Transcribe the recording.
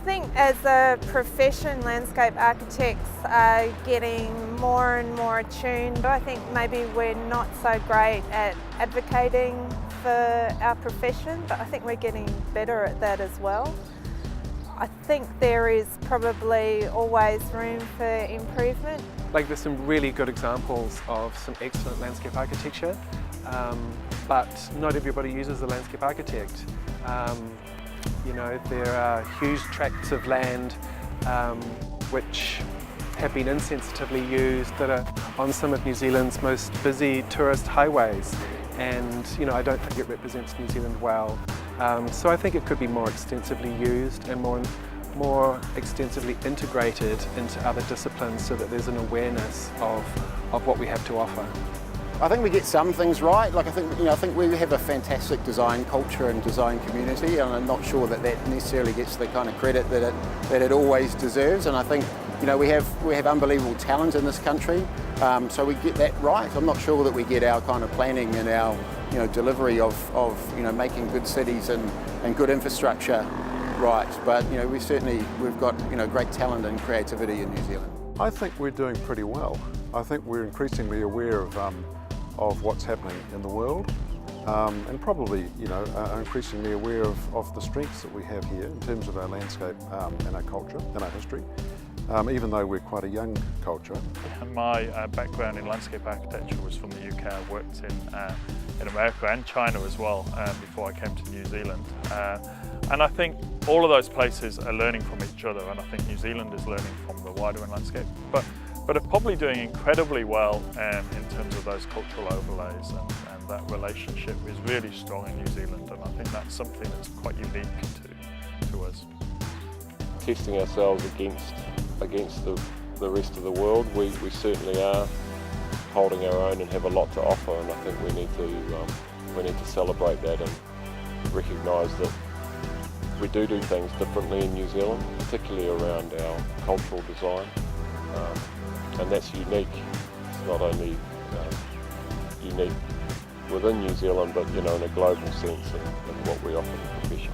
think as a profession, landscape architects are getting more and more attuned. I think maybe we're not so great at advocating for our profession, but I think we're getting better at that as well. I think there is probably always room for improvement. Like, there's some really good examples of some excellent landscape architecture, but not everybody uses a landscape architect. You know, there are huge tracts of land which have been insensitively used that are on some of New Zealand's most busy tourist highways, and you know, I don't think it represents New Zealand well. So I think it could be more extensively used and more extensively integrated into other disciplines so that there's an awareness of what we have to offer. I think we get some things right. Like I think we have a fantastic design culture and design community, and I'm not sure that necessarily gets the kind of credit that it always deserves. And I think we have unbelievable talent in this country, so we get that right. I'm not sure that we get our kind of planning and our delivery of making good cities and good infrastructure right. But we've got great talent and creativity in New Zealand. I think we're doing pretty well. I think we're increasingly aware of what's happening in the world, and probably are increasingly aware of the strengths that we have here in terms of our landscape and our culture and our history, even though we're quite a young culture. My background in landscape architecture was from the UK. I worked in America and China as well before I came to New Zealand. And I think all of those places are learning from each other, and I think New Zealand is learning from the wider landscape. But are probably doing incredibly well in terms of those cultural overlays, and that relationship is really strong in New Zealand, and I think that's something that's quite unique to us. Testing ourselves against the rest of the world, we certainly are holding our own and have a lot to offer, and I think we need to celebrate that and recognise that we do things differently in New Zealand, particularly around our cultural design. And that's unique. It's not only unique within New Zealand, but in a global sense in what we offer the profession.